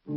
So,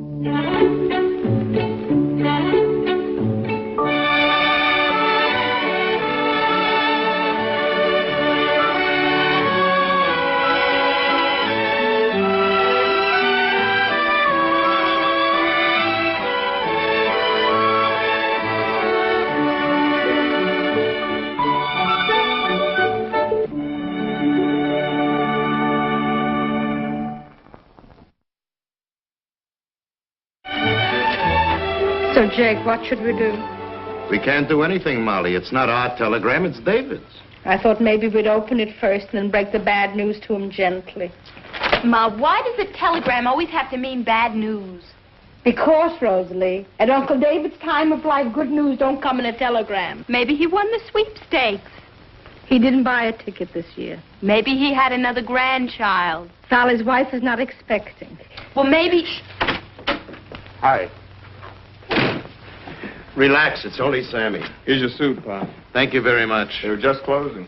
Jake, what should we do? We can't do anything, Molly. It's not our telegram, it's David's. I thought maybe we'd open it first and then break the bad news to him gently. Ma, why does a telegram always have to mean bad news? Because, Rosalie, at Uncle David's time of life, good news don't come in a telegram. Maybe he won the sweepstakes. He didn't buy a ticket this year. Maybe he had another grandchild. Sally's wife is not expecting. Well, maybe... Hi. Relax, it's only Sammy. Here's your suit, Pa. Thank you very much. They were just closing.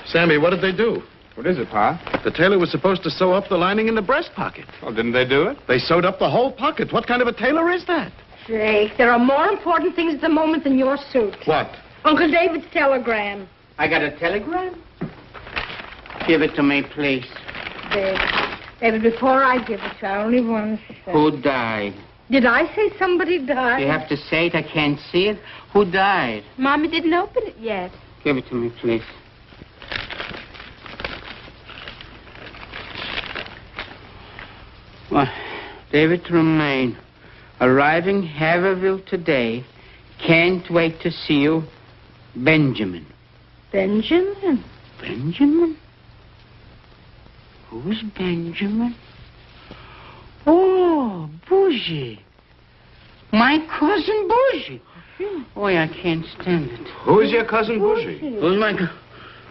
Sammy, what did they do? What is it, Pa? The tailor was supposed to sew up the lining in the breast pocket. Oh, didn't they do it? They sewed up the whole pocket. What kind of a tailor is that? Jake, there are more important things at the moment than your suit. What? Uncle David's telegram. I got a telegram? Give it to me, please. David, before I give it to you, I only want to say... Who died? Did I say somebody died? You have to say it. I can't see it. Who died? Mommy didn't open it yet. Give it to me, please. Well, David Tremaine, arriving Haverhill today. Can't wait to see you. Benjamin. Benjamin? Benjamin? Who's Benjamin? Oh, Bougie. My cousin Bougie. Oh, I can't stand it. Who is your cousin Bougie? Who's my...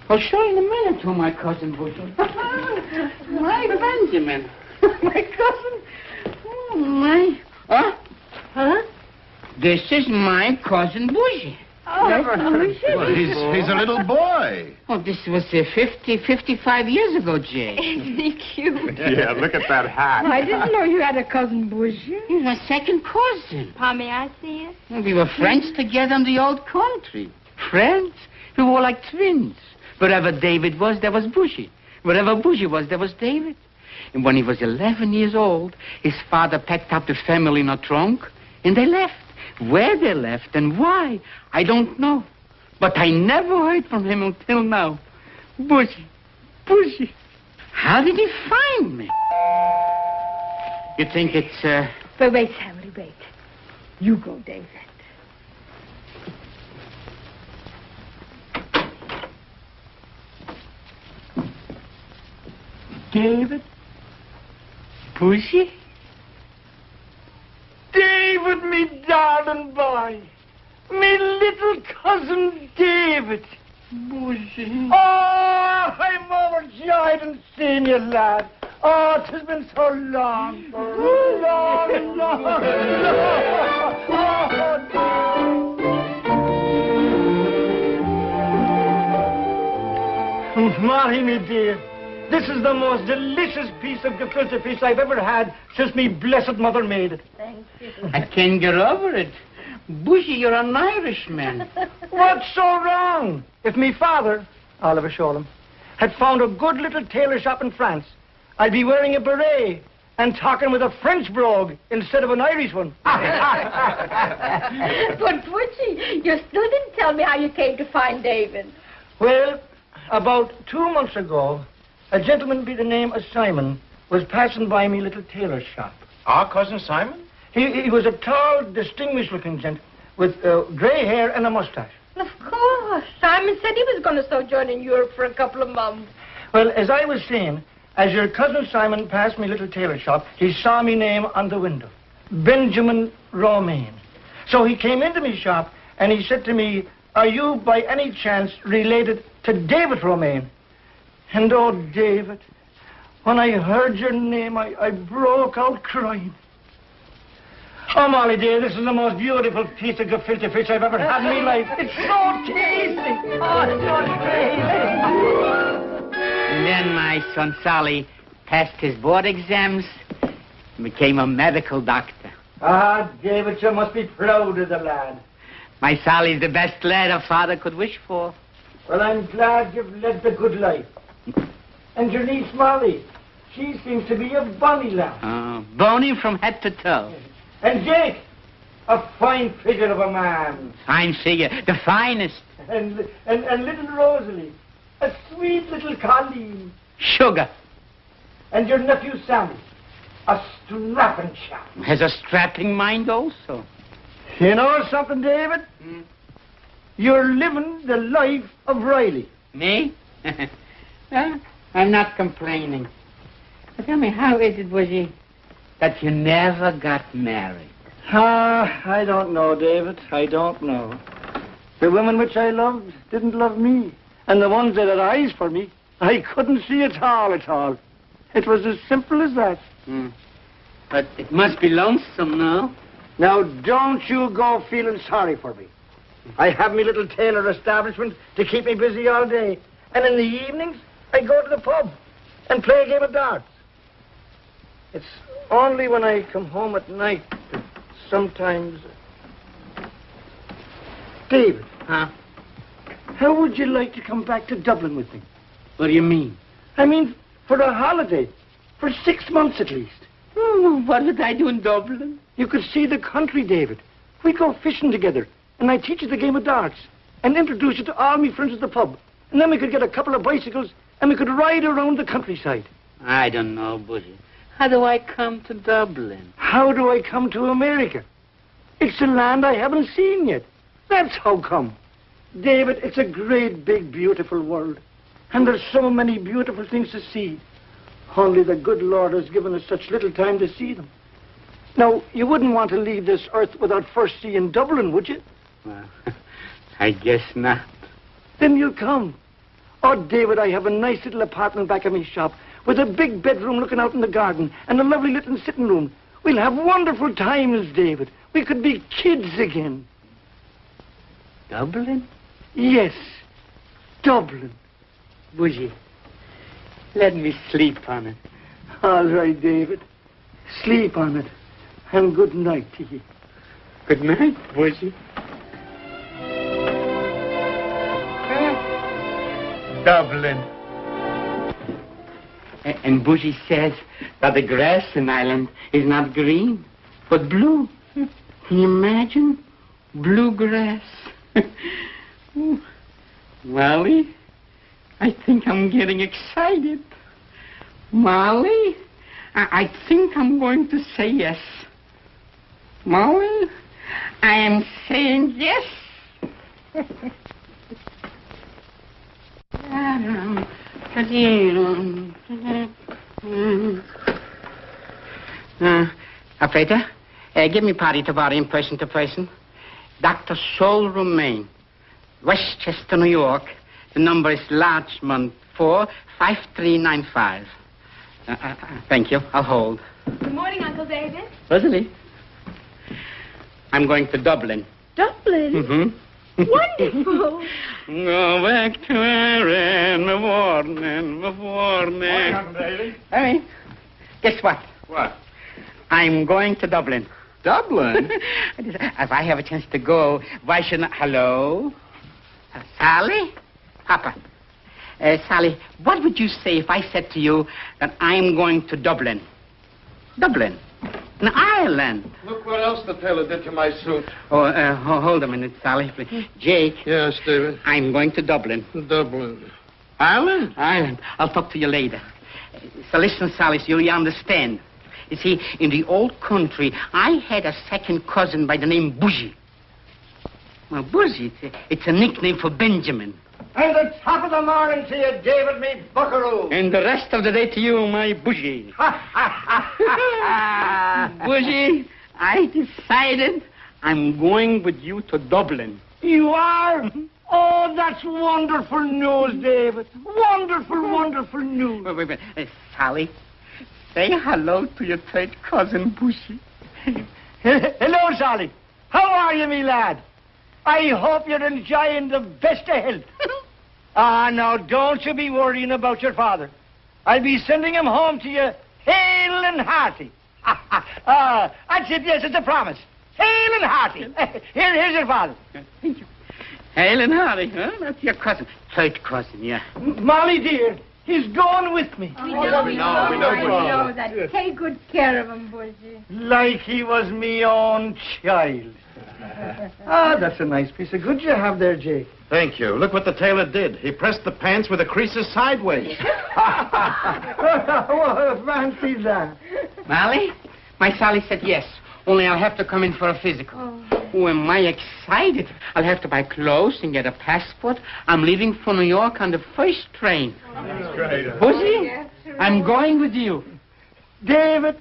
I'll show you in a minute who my cousin Bougie. My Benjamin. My cousin. Oh, my... Huh? Huh? This is my cousin Bougie. Oh, Never heard. Well, he's a little boy. Oh, this was 55 years ago, Jay. Isn't he cute? Yeah, look at that hat. I didn't know you had a cousin Bougie. He's my second cousin. Pa, may I see it? We were friends together in the old country. Friends? We were like twins. Wherever David was, there was Bougie. Wherever Bougie was, there was David. And when he was 11 years old, his father packed up the family in a trunk, and they left. Where they left and why, I don't know. But I never heard from him until now. Bougie. How did he find me? You think it's, But wait, Sammy, wait. You go, David. David? Bougie? David, me darling boy. Me little cousin David. Bougie. Oh, I'm overjoyed in seeing you, lad. Oh, 'tis been so long. long. Oh, Molly, me dear. This is the most delicious piece of gefilte fish I've ever had since me blessed mother made it. Thank you. I can't get over it. Bougie, you're an Irishman. What's so wrong? If me father, Oliver Sholem, had found a good little tailor shop in France, I'd be wearing a beret and talking with a French brogue instead of an Irish one. But, Butchie, you still didn't tell me how you came to find David. Well, about 2 months ago, a gentleman by the name of Simon was passing by me little tailor shop. Our cousin Simon? He was a tall, distinguished-looking gent with gray hair and a mustache. Of course. Simon said he was going to sojourn in Europe for a couple of months. Well, as I was saying, as your cousin Simon passed me little tailor shop, he saw me name on the window, Benjamin Romaine. So he came into me shop and he said to me, "Are you by any chance related to David Romaine?" And oh, David, when I heard your name, I broke out crying. Oh, Molly, dear, this is the most beautiful piece of gefilte fish I've ever had in my life. It's so tasty. Oh, it's so tasty. And then my son Sally passed his board exams and became a medical doctor. Ah, David, you must be proud of the lad. My Sally's the best lad a father could wish for. Well, I'm glad you've led the good life. And your niece Molly, she seems to be a bonny lad. Bony from head to toe. And Jake, a fine figure of a man. Fine figure, the finest. And little Rosalie, a sweet little Colleen. Sugar. And your nephew Sammy, a strapping chap. Has a strapping mind also. You know something, David? You're living the life of Riley. Me? Well, I'm not complaining. But tell me, how is it, Bushy, that you never got married? I don't know, David. I don't know. The women which I loved didn't love me. And the ones that had eyes for me, I couldn't see at all. It was as simple as that. But it must be lonesome now. Now, don't you go feeling sorry for me. I have my little tailor establishment to keep me busy all day. And in the evenings, I go to the pub and play a game of darts. It's only when I come home at night that sometimes... David. Huh? How would you like to come back to Dublin with me? What do you mean? I mean, for a holiday. For 6 months at least. Oh, what would I do in Dublin? You could see the country, David. We'd go fishing together, and I'd teach you the game of darts, and introduce you to all my friends at the pub. And then we could get a couple of bicycles, and we could ride around the countryside. I don't know, Bushy. How do I come to Dublin? How do I come to America? It's a land I haven't seen yet. That's how come. David, it's a great, big, beautiful world. And there's so many beautiful things to see. Only the good Lord has given us such little time to see them. Now, you wouldn't want to leave this earth without first seeing Dublin, would you? Well, I guess not. Then you'll come. Oh, David, I have a nice little apartment back of my shop with a big bedroom looking out in the garden and a lovely little sitting room. We'll have wonderful times, David. We could be kids again. Dublin? Yes, Dublin. Bushy, let me sleep on it. All right, David. Sleep on it. And good night to you. Good night, Bushy. Dublin. And Bushy says that the grass in Ireland is not green, but blue. Can you imagine? Blue grass. Molly, I think I'm getting excited. Molly, I think I'm going to say yes. Molly, I am saying yes. Operator, give me party to party in person to person. Dr. Saul Romaine, Westchester, New York. The number is Larchmont 45395. Thank you. I'll hold. Good morning, Uncle David. Rosalie, I'm going to Dublin. Dublin? Mm-hmm. Wonderful. Go back to Erin, my warning. Morning, Uncle David. Hey, guess what? What? I'm going to Dublin. Dublin? If I have a chance to go, why shouldn't I? Hello? Sally? Papa. Sally, what would you say if I said to you that I'm going to Dublin? Dublin? In Ireland. Look what else the tailor did to my suit. Oh, hold a minute, Sally. Jake. Yes, David. I'm going to Dublin. Dublin. Ireland? Ireland. I'll talk to you later. So listen, Sally, so you understand. You see, in the old country, I had a second cousin by the name Bushy. Well, Bushy, it's a nickname for Benjamin. And the top of the morning to you, David, me buckaroo. And the rest of the day to you, my Bushy. Bushy, I decided I'm going with you to Dublin. You are? Oh, that's wonderful news, David. Wonderful, wonderful news. Wait. Sally, say hello to your third cousin, Bushy. Hello, Sally. How are you, me lad? I hope you're enjoying the best of health. Now, don't you be worrying about your father. I'll be sending him home to you hale and hearty. I That's it, yes, it's a promise. Hale and hearty. Here's your father. Thank you. Hale and hearty, huh? That's your cousin. Third cousin, yeah. Molly, dear, he's going with me. We know that. Yes. Take good care of him, Bushy. Like he was me own child. Ah, that's a nice piece of goods you have there, Jake. Thank you. Look what the tailor did. He pressed the pants with the creases sideways. Oh, fancy that. Molly, my Sally said yes. Only I'll have to come in for a physical. Oh, am I excited. I'll have to buy clothes and get a passport. I'm leaving for New York on the first train. That's great. Pussy, I'm going with you. David,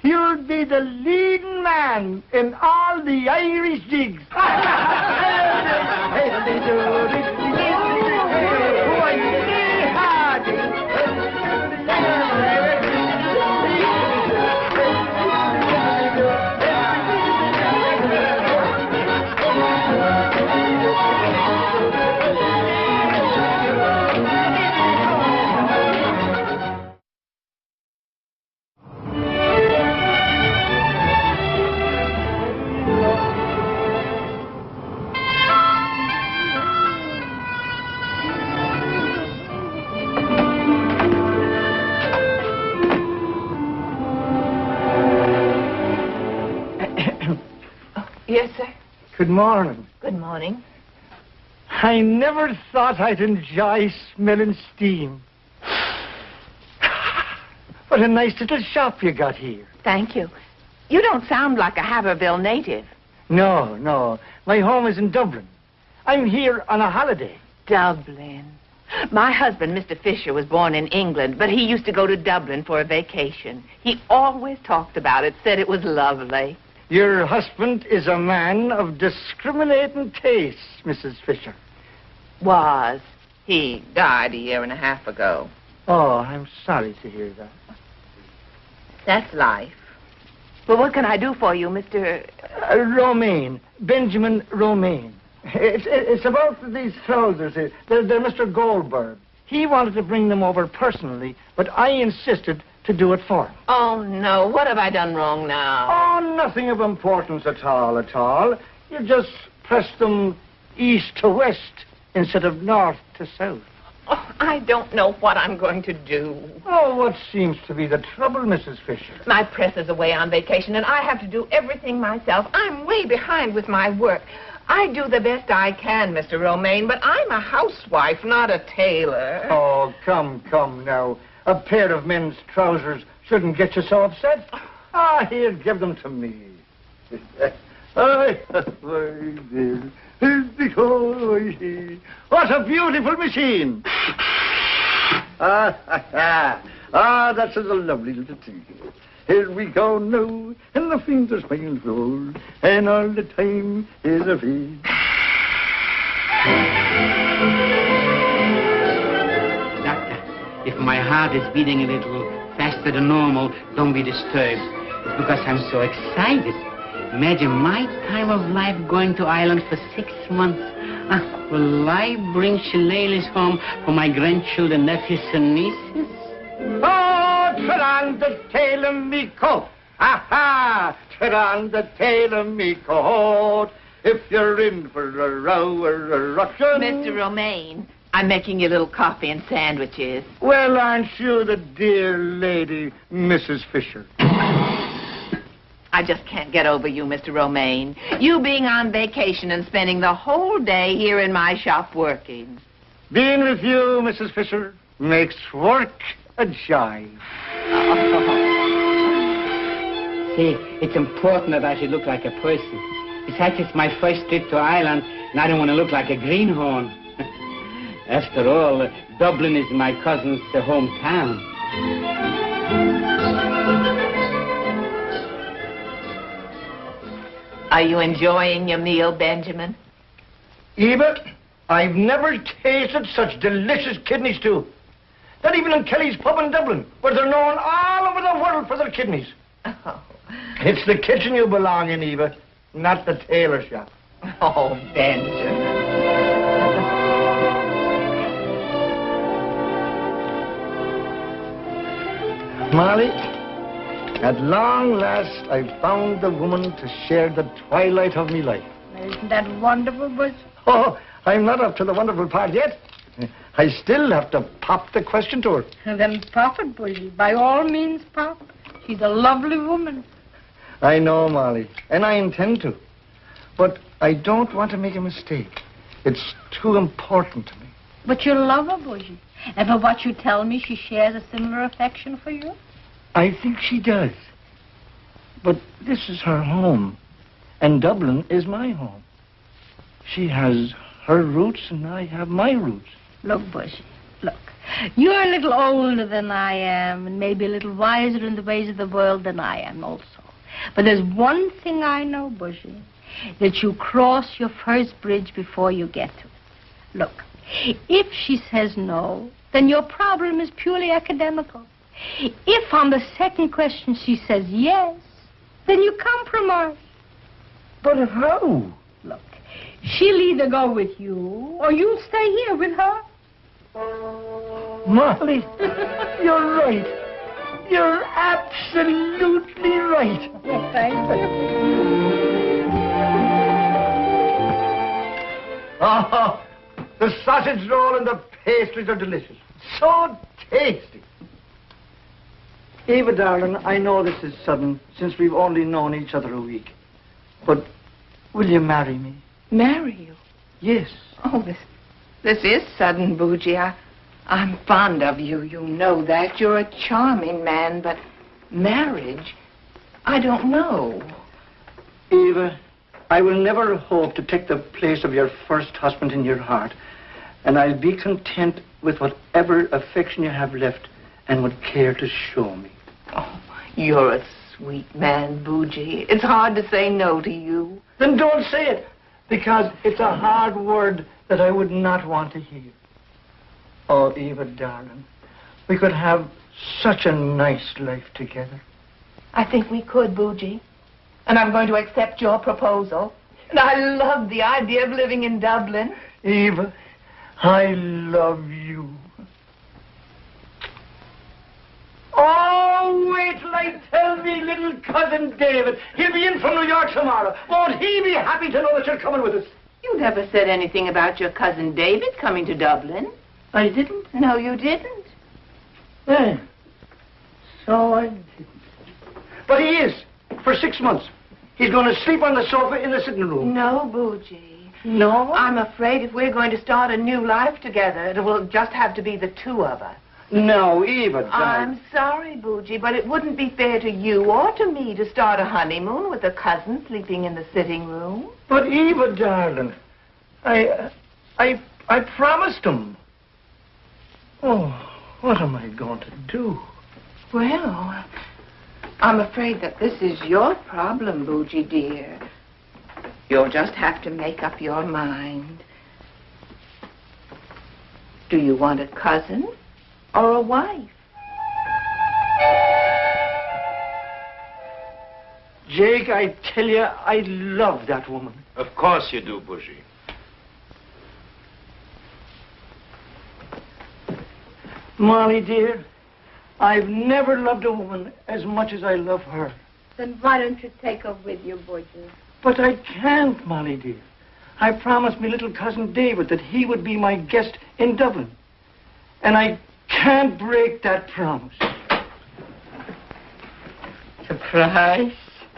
you'll be the leading man in all the Irish jigs. Yes, sir. Good morning. Good morning. I never thought I'd enjoy smelling steam. What a nice little shop you got here. Thank you. You don't sound like a Haverville native. No. My home is in Dublin. I'm here on a holiday. Dublin. My husband, Mr. Fisher, was born in England, but he used to go to Dublin for a vacation. He always talked about it, said it was lovely. Your husband is a man of discriminating tastes, Mrs. Fisher. Was. He died a year and a half ago. Oh, I'm sorry to hear that. That's life. Well, what can I do for you, Mr. Romaine. Benjamin Romaine. It's about these trousers here. They're Mr. Goldberg. He wanted to bring them over personally, but I insisted to do it for him. Oh, no. What have I done wrong now? Oh, nothing of importance at all. You just press them east to west instead of north to south. Oh, I don't know what I'm going to do. Oh, what seems to be the trouble, Mrs. Fisher? My press is away on vacation, and I have to do everything myself. I'm way behind with my work. I do the best I can, Mr. Romaine, but I'm a housewife, not a tailor. Oh, come now. A pair of men's trousers shouldn't get you so upset. Ah, here, give them to me. What a beautiful machine. That's a lovely little thing. Here we go now, and the fingers smiling flow, and all the time is a feed. Doctor, if my heart is beating a little faster than normal, don't be disturbed. It's because I'm so excited. Imagine my time of life going to Ireland for 6 months. Will I bring shillelaghs home for my grandchildren, nephews, and nieces? Oh, tread on the tail of me coat. Ha! Tread on the tail of me coat. If you're in for a row or a ruction. Mr. Romaine, I'm making you a little coffee and sandwiches. Well, aren't you the dear lady, Mrs. Fisher? I just can't get over you, Mr. Romaine. You being on vacation and spending the whole day here in my shop working. Being with you, Mrs. Fisher, makes work a joy. See, it's important that I should look like a person. Besides, it's my first trip to Ireland, and I don't want to look like a greenhorn. After all, Dublin is my cousin's hometown. Are you enjoying your meal, Benjamin? Eva, I've never tasted such delicious kidney stew. Not even in Kelly's pub in Dublin, where they're known all over the world for their kidneys. Oh, It's the kitchen you belong in, Eva, not the tailor shop. oh Benjamin. Molly, At long last, I've found the woman to share the twilight of me life. Isn't that wonderful, Bush? Oh, I'm not up to the wonderful part yet. I still have to pop the question to her. Then pop it, Bushy. By all means, pop. She's a lovely woman. I know, Molly, and I intend to. But I don't want to make a mistake. It's too important to me. But you love her, Bushy. And for what you tell me, she shares a similar affection for you? I think she does. But this is her home, and Dublin is my home. She has her roots, and I have my roots. Look, Bushy, look. You're a little older than I am, and maybe a little wiser in the ways of the world than I am also. But there's one thing I know, Bushy, that you cross your first bridge before you get to it. Look, if she says no, then your problem is purely academical. If on the second question she says yes, then you compromise. But how? Look, she'll either go with you, or you'll stay here with her. Molly, you're right. You're absolutely right. Well, thank you. Oh, the sausage roll and the pastries are delicious. So tasty. Eva, darling, I know this is sudden, since we've only known each other a week. But will you marry me? Marry you? Yes. Oh, this is sudden, Boogie. I'm fond of you. You know that. You're a charming man, but marriage, I don't know. Eva, I will never hope to take the place of your first husband in your heart. And I'll be content with whatever affection you have left and would care to show me. Oh, you're a sweet man, Boogie. It's hard to say no to you. Then don't say it, because it's a hard word that I would not want to hear. Oh, Eva, darling, we could have such a nice life together. I think we could, Boogie. And I'm going to accept your proposal. And I love the idea of living in Dublin. Eva, I love you. Oh, wait till I tell me little cousin David. He'll be in from New York tomorrow. Won't he be happy to know that you're coming with us? You never said anything about your cousin David coming to Dublin. I didn't? No, you didn't. Eh, so I didn't. But he is, for 6 months. He's going to sleep on the sofa in the sitting room. No, Boogie. No? I'm afraid if we're going to start a new life together, it will just have to be the two of us. No, Eva, I'm sorry, Boogie, but it wouldn't be fair to you or to me to start a honeymoon with a cousin sleeping in the sitting room. But Eva, darling, I promised him. Oh, what am I going to do? Well, I'm afraid that this is your problem, Boogie, dear. You'll just have to make up your mind. Do you want a cousin or a wife? Jake, I tell you, I love that woman. Of course you do, Bushy. Molly, dear, I've never loved a woman as much as I love her. Then why don't you take her with you, Bushy? But I can't, Molly, dear. I promised me little cousin David that he would be my guest in Dublin. And I can't break that promise. Surprise.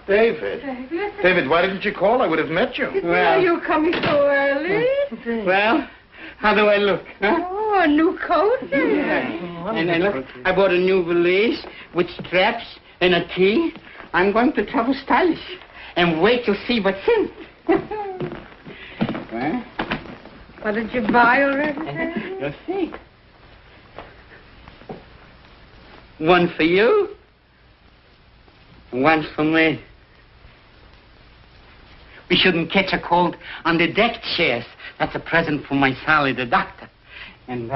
David. David, why didn't you call? I would have met you. Well, you coming so early? Well, how do I look, huh? Oh, a new coat? Yeah. And look, I bought a new valise with straps and a key. I'm going to travel stylish. And wait to see what's in. Well, What did you buy already? you'll see. One for you, one for me. We shouldn't catch a cold on the deck chairs. That's a present from my Sally, the doctor. And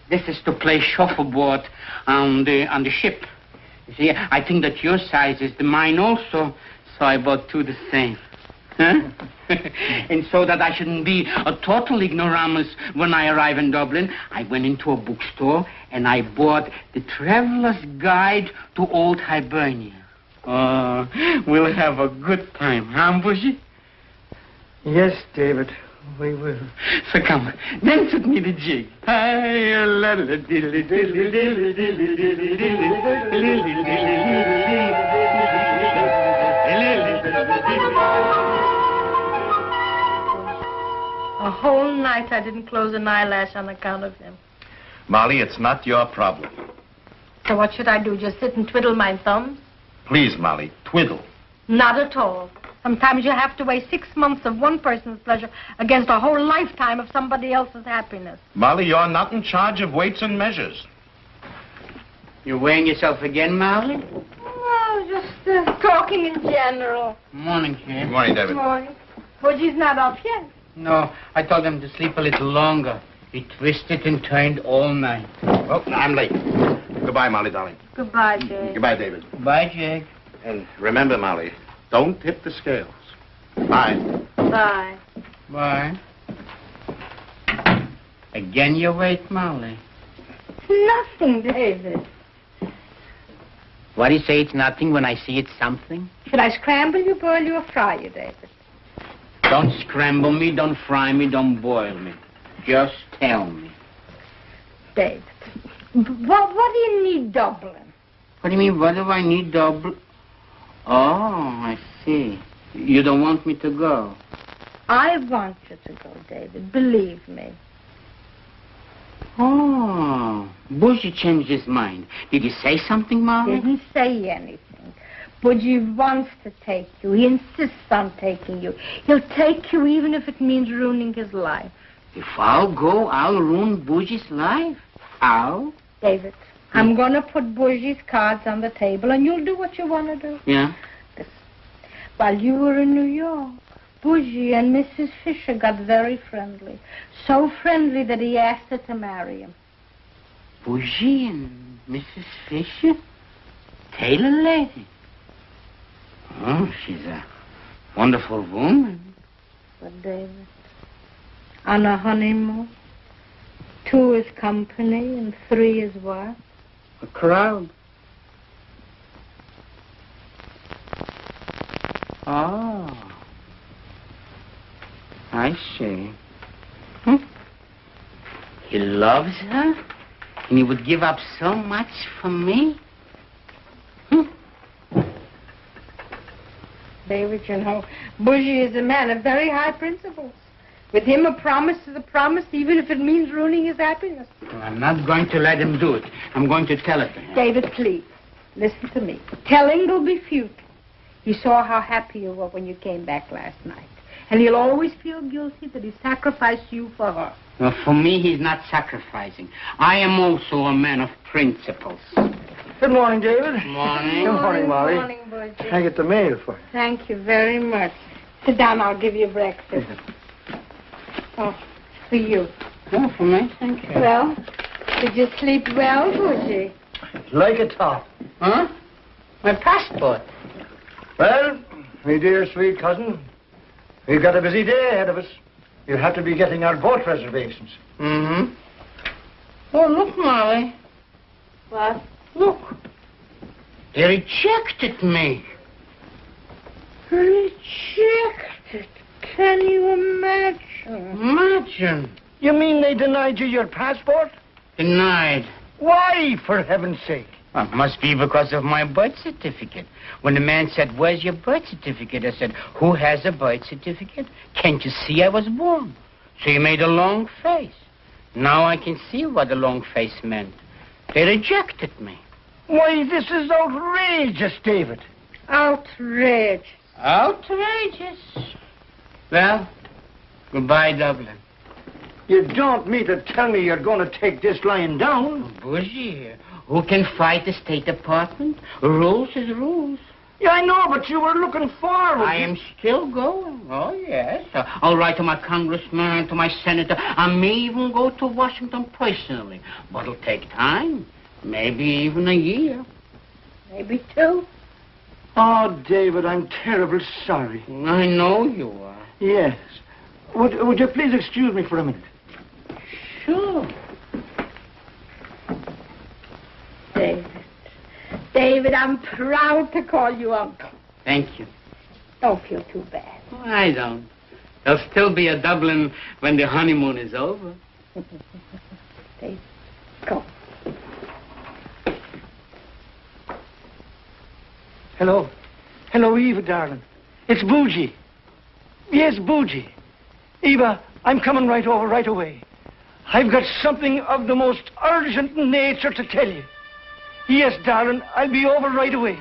this is to play shuffleboard on the ship. You see, I think that your size is mine also, so I bought two the same. Huh? And so that I shouldn't be a total ignoramus when I arrive in Dublin, I went into a bookstore and I bought the Traveler's Guide to Old Hibernia. Oh, we'll have a good time, huh, Bushy? Yes, David, we will. So come, dance with me the jig. A whole night I didn't close an eyelash on account of him. Molly, it's not your problem. So what should I do, just sit and twiddle my thumbs? Please, Molly, twiddle. Not at all. Sometimes you have to weigh 6 months of one person's pleasure against a whole lifetime of somebody else's happiness. Molly, you're not in charge of weights and measures. You weighing yourself again, Molly? Oh, just talking in general. Morning, Good kid. morning, David. Good morning. Budgie's not up yet. No, I told him to sleep a little longer. He twisted and turned all night. Oh, I'm late. Goodbye, Molly, darling. Goodbye, Jay. Goodbye, David. Bye, Jake. And remember, Molly, don't tip the scales. Bye. Bye. Bye. Again you wait, Molly. Nothing, David. What do you say it's nothing when I see it's something? Should I scramble you, boil you, or fry you, David? Don't scramble me, don't fry me, don't boil me. Just tell me. David, what do you need doubling? What do you mean, what do I need double? Oh, I see. You don't want me to go. I want you to go, David. Believe me. Oh, Bushy changed his mind. Did he say something, Molly? Didn't say anything. Budgie wants to take you. He insists on taking you. He'll take you even if it means ruining his life. If I'll go, I'll ruin Bushy's life. How? David, I'm going to put Budgie's cards on the table, and you'll do what you want to do. Yeah? Listen, while you were in New York, Budgie and Mrs. Fisher got very friendly. So friendly that he asked her to marry him. Bushy and Mrs. Fisher? Tailor lady? Oh, she's a wonderful woman. But David, on a honeymoon, 2 is company and 3 is what? A crowd. Oh. I see. He loves her? And he would give up so much for me? David, you know, Budgie is a man of very high principles. With him, a promise is a promise, even if it means ruining his happiness. Well, I'm not going to let him do it. I'm going to tell it to him. David, please, listen to me. Telling will be futile. He saw how happy you were when you came back last night. And he'll always feel guilty that he sacrificed you for her. Well, for me, he's not sacrificing. I am also a man of principles. Good morning, David. Morning. Good morning, Molly. Good morning, Budgie. I get the mail for you. Thank you very much. Sit down, I'll give you breakfast. Oh, for you. Oh, for me? Thank you. Well, did you sleep well, Budgie? Like a top. Huh? My passport. Well, my dear sweet cousin, we've got a busy day ahead of us. You'll have to be getting our boat reservations. Mm-hmm. Oh, look, Molly. What? Look. They rejected me. Rejected. Can you imagine? Imagine. You mean they denied you your passport? Denied. Why, for heaven's sake? Well, it must be because of my birth certificate. When the man said, "Where's your birth certificate?" I said, "Who has a birth certificate? Can't you see I was born?" So he made a long face. Now I can see what the long face meant. They rejected me. Why, this is outrageous, David. Outrageous. Outrageous. Well, goodbye, Dublin. You don't mean to tell me you're going to take this lying down? Bushy, who can fight the State Department? Rules is rules. Yeah, I know, but you were looking forward. I am still going. Oh, yes. I'll write to my congressman, to my senator. I may even go to Washington personally. But it'll take time. Maybe even a year. Maybe 2. Oh, David, I'm terribly sorry. I know you are. Yes. Would you please excuse me for a minute? Sure. David. David, I'm proud to call you uncle. Thank you. Don't feel too bad. Oh, I don't. There'll still be a Dublin when the honeymoon is over. David, go. Hello. Hello, Eva, darling. It's Bougie. Yes, Bougie. Eva, I'm coming right over right away. I've got something of the most urgent nature to tell you. Yes, darling, I'll be over right away.